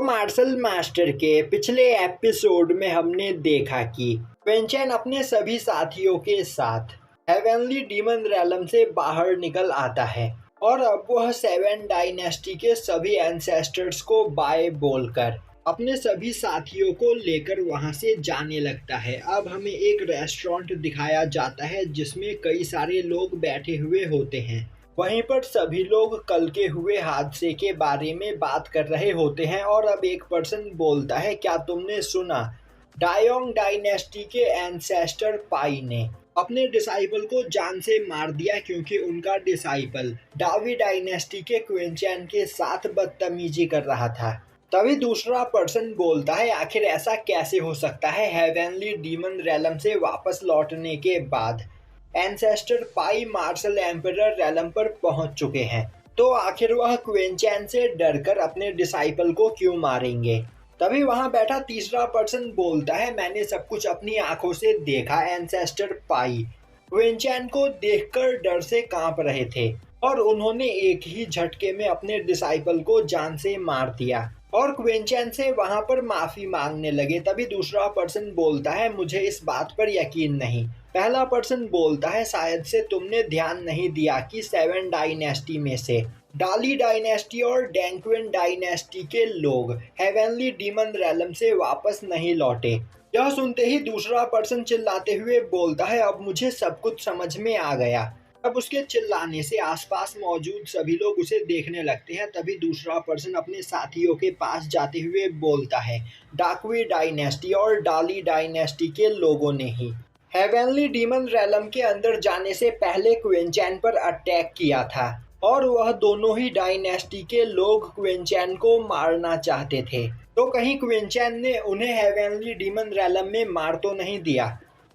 Martial master के पिछले episode में हमने देखा कि क्विंचन अपने सभी साथियों के साथ हेवनली डीमन रैलम से बाहर निकल आता है और अब वह सेवन डायनेस्टी के सभी एंसेस्टर्स को बाय बोलकर अपने सभी साथियों को लेकर वहां से जाने लगता है। अब हमें एक रेस्टोरेंट दिखाया जाता है जिसमें कई सारे लोग बैठे हुए होते हैं। वहीं पर सभी लोग कल के हुए हादसे के बारे में बात कर रहे होते हैं और अब एक पर्सन बोलता है, क्या तुमने सुना, डायोंग डायनेस्टी के एंसेस्टर पाई ने अपने डिसाइपल को जान से मार दिया क्योंकि उनका डिसाइपल डावी डायनेस्टी के क्विंचन के साथ बदतमीजी कर रहा था। तभी दूसरा पर्सन बोलता है, आखिर ऐसा कैसे हो सकता है, हेवनली डीमन रैलम से वापस लौटने के बाद एंसेस्टर पाई मार्शल एम्परर रैलम पर पहुंच चुके हैं, तो आखिर वह क्विंचन से डरकर अपने डिसाइपल को क्यों मारेंगे। तभी वहां बैठा तीसरा पर्सन बोलता है, मैंने सब कुछ अपनी आंखों से देखा। एंसेस्टर पाई क्विंचन को देखकर डर से कांप रहे थे और उन्होंने एक ही झटके में अपने डिसाइपल को जान से मार दिया और क्विंचन से वहां पर माफी मांगने लगे। तभी दूसरा पर्सन बोलता है, मुझे इस बात पर यकीन नहीं। पहला पर्सन बोलता है, शायद से तुमने ध्यान नहीं दिया कि सेवन डायनेस्टी में से डाली डायनेस्टी और डैंक्विन डायनेस्टी के लोग हेवनली डीमन रैलम से वापस नहीं लौटे। यह सुनते ही दूसरा पर्सन चिल्लाते हुए बोलता है, अब मुझे सब कुछ समझ में आ गया। अब उसके चिल्लाने से आसपास मौजूद सभी लोग उसे देखने लगते हैं। तभी दूसरा पर्सन अपने साथियों के पास जाते हुए बोलता है, डाकवी डायनेस्टी और डाली डायनेस्टी के लोगों ने ही हेवनली डीमन रैलम के अंदर जाने से पहले क्विंचन पर अटैक किया था और वह दोनों ही डायनेस्टी के लोग क्विंचन को मारना चाहते थे। तो कहीं क्विंचन ने उन्हें हेवनली डीमन रैलम में मार तो नहीं दिया।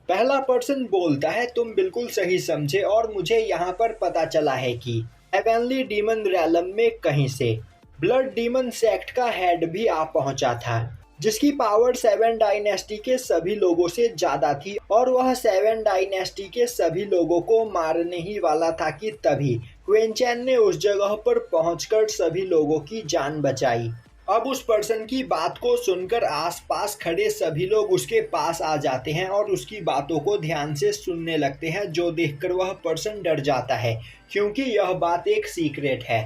पहला पर्सन बोलता है, तुम बिल्कुल सही समझे और मुझे यहाँ पर पता चला है कि हेवनली डीमन रैलम में कहीं से ब्लड डीमन सेक्ट का हेड भी आ पहुंचा था, जिसकी पावर सेवन डायनेस्टी के सभी लोगों से ज्यादा थी और वह सेवन डायनेस्टी के सभी लोगों को मारने ही वाला था कि तभी क्विंचन ने उस जगह पर पहुंचकर सभी लोगों की जान बचाई। अब उस पर्सन की बात को सुनकर आसपास खड़े सभी लोग उसके पास आ जाते हैं और उसकी बातों को ध्यान से सुनने लगते हैं, जो देखकर वह पर्सन डर जाता है क्योंकि यह बात एक सीक्रेट है।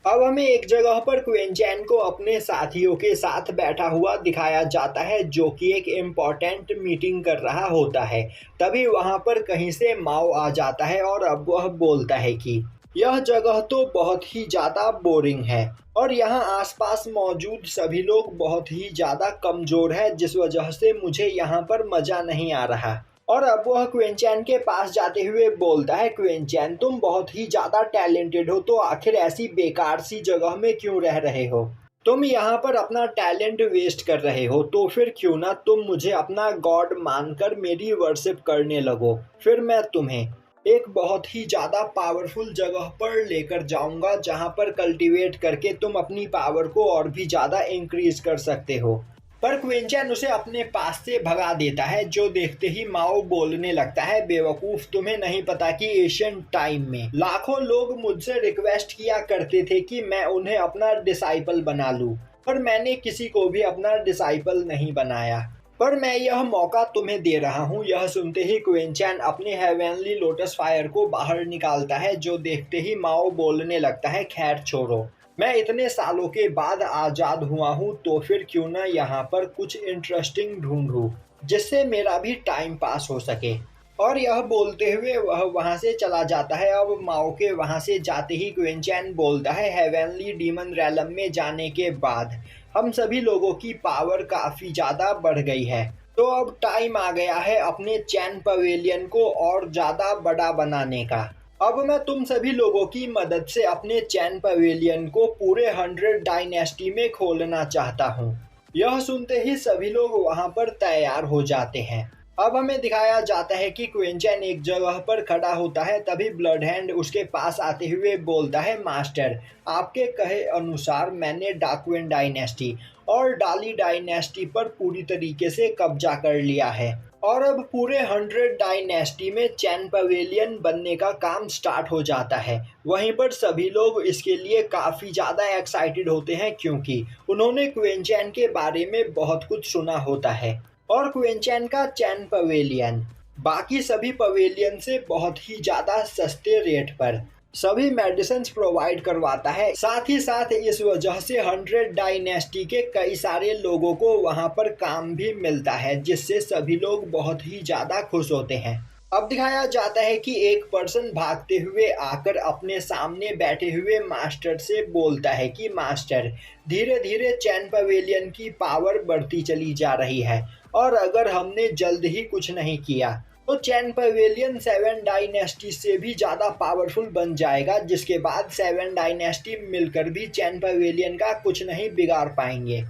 अब हमें एक जगह पर क्विंचन को अपने साथियों के साथ बैठा हुआ दिखाया जाता है, जो कि एक इम्पोर्टेंट मीटिंग कर रहा होता है। तभी वहां पर कहीं से माओ आ जाता है और अब वह बोलता है कि यह जगह तो बहुत ही ज़्यादा बोरिंग है और यहाँ आसपास मौजूद सभी लोग बहुत ही ज़्यादा कमज़ोर है, जिस वजह से मुझे यहाँ पर मज़ा नहीं आ रहा। और अब वह क्विंचन के पास जाते हुए बोलता है, क्विंचन तुम बहुत ही ज़्यादा टैलेंटेड हो, तो आखिर ऐसी बेकार सी जगह में क्यों रह रहे हो। तुम यहाँ पर अपना टैलेंट वेस्ट कर रहे हो, तो फिर क्यों ना तुम मुझे अपना गॉड मानकर मेरी वर्शिप करने लगो। फिर मैं तुम्हें एक बहुत ही ज़्यादा पावरफुल जगह पर लेकर जाऊंगा, जहां पर कल्टीवेट करके तुम अपनी पावर को और भी ज़्यादा इंक्रीज कर सकते हो। पर क्विंचन उसे अपने पास से भगा देता है, जो देखते ही माओ बोलने लगता है, बेवकूफ़, तुम्हें नहीं पता कि एशियन टाइम में लाखों लोग मुझसे रिक्वेस्ट किया करते थे कि मैं उन्हें अपना डिसाइपल बना लूँ, पर मैंने किसी को भी अपना डिसाइपल नहीं बनाया, पर मैं यह मौका तुम्हें दे रहा हूँ। यह सुनते ही क्विंचन अपने हेवनली लोटस फायर को बाहर निकालता है, जो देखते ही माओ बोलने लगता है, खैर छोड़ो, मैं इतने सालों के बाद आज़ाद हुआ हूँ, तो फिर क्यों ना यहाँ पर कुछ इंटरेस्टिंग ढूंढूं जिससे मेरा भी टाइम पास हो सके। और यह बोलते हुए वह वहाँ से चला जाता है। अब माओ के वहाँ से जाते ही क्विंचन बोलता है, हेवनली डीमन रैलम में जाने के बाद हम सभी लोगों की पावर काफ़ी ज़्यादा बढ़ गई है, तो अब टाइम आ गया है अपने चैन पवेलियन को और ज़्यादा बड़ा बनाने का। अब मैं तुम सभी लोगों की मदद से अपने चैन पवेलियन को पूरे 100 डायनेस्टी में खोलना चाहता हूँ। यह सुनते ही सभी लोग वहाँ पर तैयार हो जाते हैं। अब हमें दिखाया जाता है कि क्विंचन एक जगह पर खड़ा होता है। तभी ब्लड हैंड उसके पास आते हुए बोलता है, मास्टर, आपके कहे अनुसार मैंने डाकविन डायनेस्टी और डाली डायनेस्टी पर पूरी तरीके से कब्जा कर लिया है और अब पूरे 100 डायनेस्टी में चैन पवेलियन बनने का काम स्टार्ट हो जाता है। वहीं पर सभी लोग इसके लिए काफ़ी ज़्यादा एक्साइटेड होते हैं क्योंकि उन्होंने क्वीन चैन के बारे में बहुत कुछ सुना होता है। और क्वीन चैन का चैन पवेलियन बाकी सभी पवेलियन से बहुत ही ज़्यादा सस्ते रेट पर सभी मेडिसिन्स प्रोवाइड करवाता है। साथ ही साथ इस वजह से 100 डायनेस्टी के कई सारे लोगों को वहां पर काम भी मिलता है, जिससे सभी लोग बहुत ही ज़्यादा खुश होते हैं। अब दिखाया जाता है कि एक पर्सन भागते हुए आकर अपने सामने बैठे हुए मास्टर से बोलता है कि मास्टर, धीरे धीरे चैन पवेलियन की पावर बढ़ती चली जा रही है और अगर हमने जल्द ही कुछ नहीं किया तो चैन पवेलियन 7 डायनेस्टी से भी ज़्यादा पावरफुल बन जाएगा, जिसके बाद 7 डायनेस्टी मिलकर भी चैन पवेलियन का कुछ नहीं बिगाड़ पाएंगे।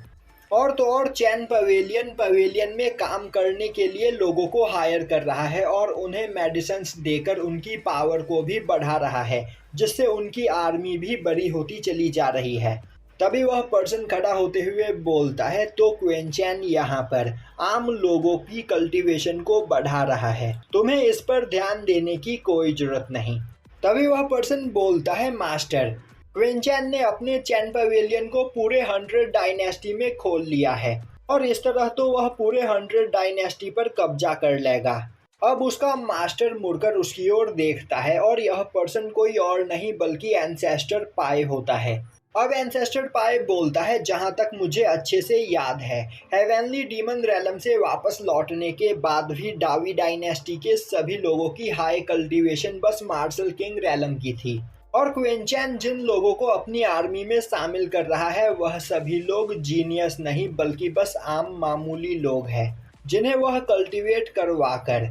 और तो और चैन पवेलियन में काम करने के लिए लोगों को हायर कर रहा है और उन्हें मेडिसिन्स देकर उनकी पावर को भी बढ़ा रहा है, जिससे उनकी आर्मी भी बड़ी होती चली जा रही है। तभी वह पर्सन खड़ा होते हुए बोलता है, तो क्वीन चैन यहाँ पर आम लोगों की कल्टीवेशन को बढ़ा रहा है, तुम्हें इस पर ध्यान देने की कोई जरूरत नहीं। तभी वह पर्सन बोलता है, मास्टर, क्वीन चैन ने अपने चैन पवेलियन को पूरे 100 डायनेस्टी में खोल लिया है और इस तरह तो वह पूरे 100 डायनेस्टी पर कब्जा कर लेगा। अब उसका मास्टर मुड़कर उसकी ओर देखता है और यह पर्सन कोई और नहीं बल्कि एंसेस्टर पाई होता है। अब एंसेस्टर पाई बोलता है, जहां तक मुझे अच्छे से याद है, हेवनली डीमन रैलम से वापस लौटने के बाद भी डावी डायनेस्टी के सभी लोगों की हाई कल्टीवेशन बस मार्शल किंग रैलम की थी और क्वीन चैन जिन लोगों को अपनी आर्मी में शामिल कर रहा है वह सभी लोग जीनियस नहीं बल्कि बस आम मामूली लोग हैं, जिन्हें वह कल्टीवेट करवा कर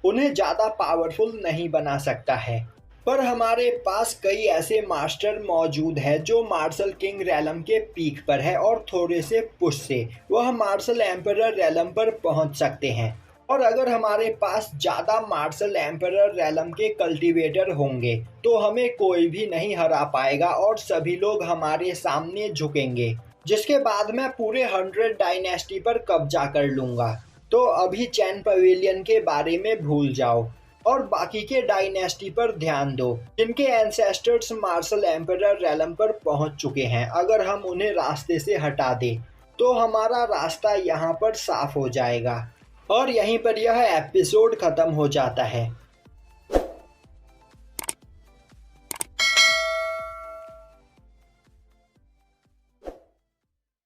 उन्हें ज़्यादा पावरफुल नहीं बना सकता है। पर हमारे पास कई ऐसे मास्टर मौजूद हैं जो मार्शल किंग रैलम के पीक पर है और थोड़े से पुश से वह मार्शल एम्परर रैलम पर पहुंच सकते हैं। और अगर हमारे पास ज़्यादा मार्शल एम्परर रैलम के कल्टीवेटर होंगे तो हमें कोई भी नहीं हरा पाएगा और सभी लोग हमारे सामने झुकेंगे, जिसके बाद मैं पूरे 100 डायनेस्टी पर कब्जा कर लूँगा। तो अभी चैन पवेलियन के बारे में भूल जाओ और बाकी के डायनेस्टी पर ध्यान दो, जिनके एंसेस्टर्स मार्शल एम्परर रैलम पर पहुंच चुके हैं। अगर हम उन्हें रास्ते से हटा दें तो हमारा रास्ता यहाँ पर साफ हो जाएगा। और यहीं पर यह एपिसोड ख़त्म हो जाता है।